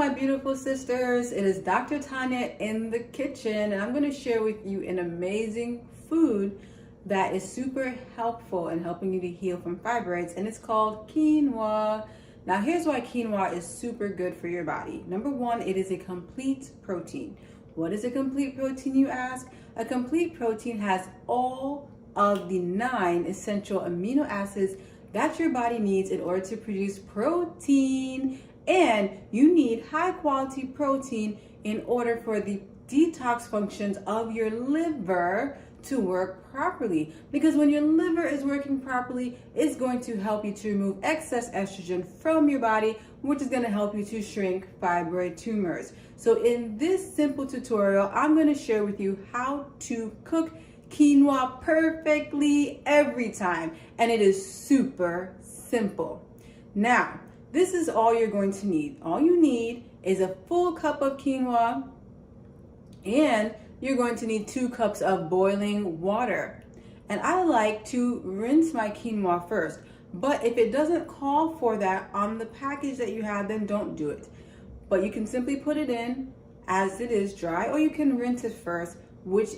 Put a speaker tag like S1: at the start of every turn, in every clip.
S1: my beautiful sisters. It is Dr. Tanya in the kitchen, and I'm going to share with you an amazing food that is super helpful in helping you to heal from fibroids, and it's called quinoa. Now, here's why quinoa is super good for your body. Number one, it is a complete protein. What is a complete protein, you ask? A complete protein has all of the 9 essential amino acids that your body needs in order to produce protein. And you need high quality protein in order for the detox functions of your liver to work properly. Because when your liver is working properly, it's going to help you to remove excess estrogen from your body, which is going to help you to shrink fibroid tumors. So in this simple tutorial, I'm going to share with you how to cook quinoa perfectly every time. And it is super simple. Now, this is all you're going to need. All you need is a full cup of quinoa, and you're going to need 2 cups of boiling water. And I like to rinse my quinoa first, but if it doesn't call for that on the package that you have, then don't do it. But you can simply put it in as it is dry, or you can rinse it first, which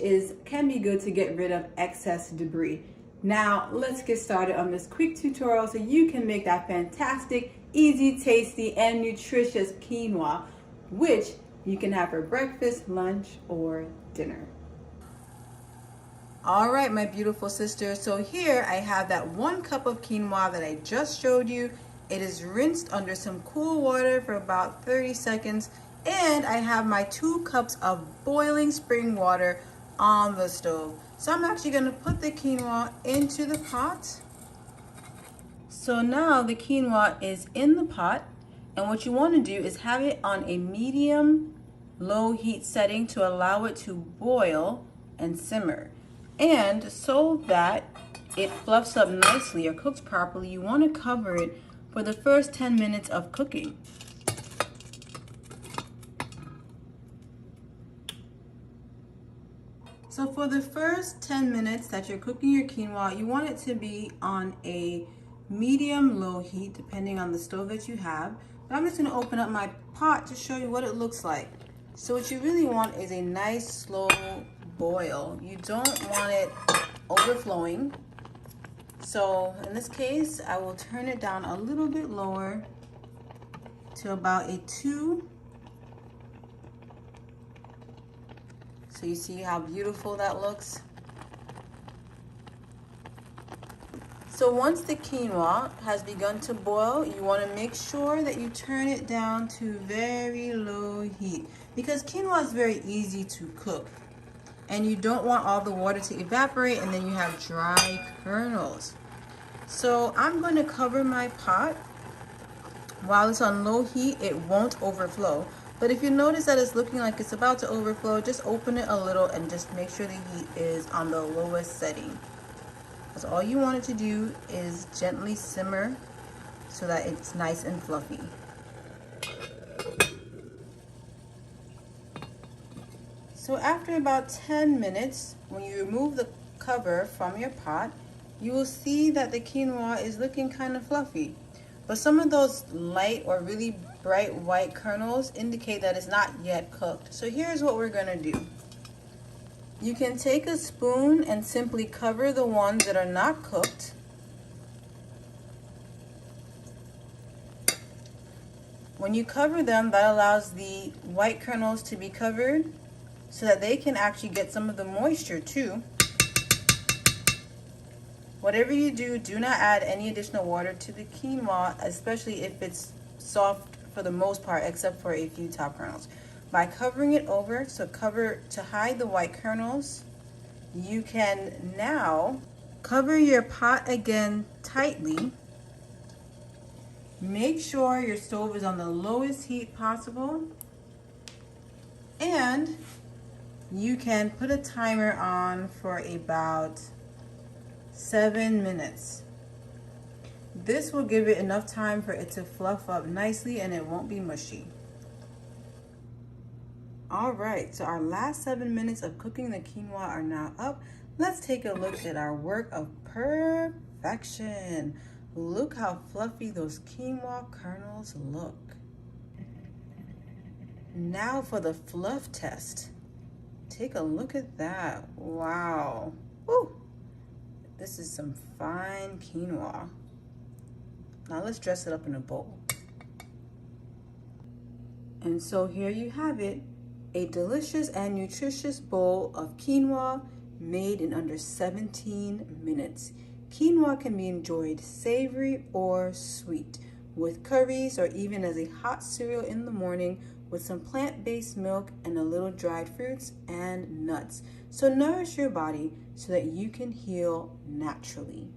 S1: can be good to get rid of excess debris. Now, let's get started on this quick tutorial so you can make that fantastic, easy, tasty, and nutritious quinoa, which you can have for breakfast, lunch, or dinner. All right, my beautiful sisters. So here I have that 1 cup of quinoa that I just showed you. It is rinsed under some cool water for about 30 seconds. And I have my 2 cups of boiling spring water on the stove. So I'm actually going to put the quinoa into the pot. So now the quinoa is in the pot, and what you want to do is have it on a medium low heat setting to allow it to boil and simmer. And so that it fluffs up nicely or cooks properly, you want to cover it for the first 10 minutes of cooking. So for the first 10 minutes that you're cooking your quinoa, you want it to be on a medium-low heat, depending on the stove that you have. But I'm just going to open up my pot to show you what it looks like. So what you really want is a nice, slow boil. You don't want it overflowing. So in this case, I will turn it down a little bit lower to about a 2. So you see how beautiful that looks? So once the quinoa has begun to boil, you want to make sure that you turn it down to very low heat, because quinoa is very easy to cook. And you don't want all the water to evaporate and then you have dry kernels. So I'm going to cover my pot. While it's on low heat, it won't overflow. But if you notice that it's looking like it's about to overflow, just open it a little and just make sure the heat is on the lowest setting. Because all you want it to do is gently simmer so that it's nice and fluffy. So after about 10 minutes, when you remove the cover from your pot, you will see that the quinoa is looking kind of fluffy. But some of those light or really bright white kernels indicate that it's not yet cooked. So here's what we're going to do. You can take a spoon and simply cover the ones that are not cooked. When you cover them, that allows the white kernels to be covered so that they can actually get some of the moisture too. Whatever you do, do not add any additional water to the quinoa, especially if it's soft for the most part, except for a few top kernels. By covering it over, so cover to hide the white kernels, you can now cover your pot again tightly. Make sure your stove is on the lowest heat possible, and you can put a timer on for about 7 minutes. This will give it enough time for it to fluff up nicely and it won't be mushy. All right, so our last 7 minutes of cooking the quinoa are now up. Let's take a look at our work of perfection. Look how fluffy those quinoa kernels look. Now for the fluff test. Take a look at that. Wow. Woo. This is some fine quinoa. Now let's dress it up in a bowl. And so here you have it, a delicious and nutritious bowl of quinoa made in under 17 minutes. Quinoa can be enjoyed savory or sweet, with curries or even as a hot cereal in the morning with some plant-based milk and a little dried fruits and nuts. So nourish your body so that you can heal naturally.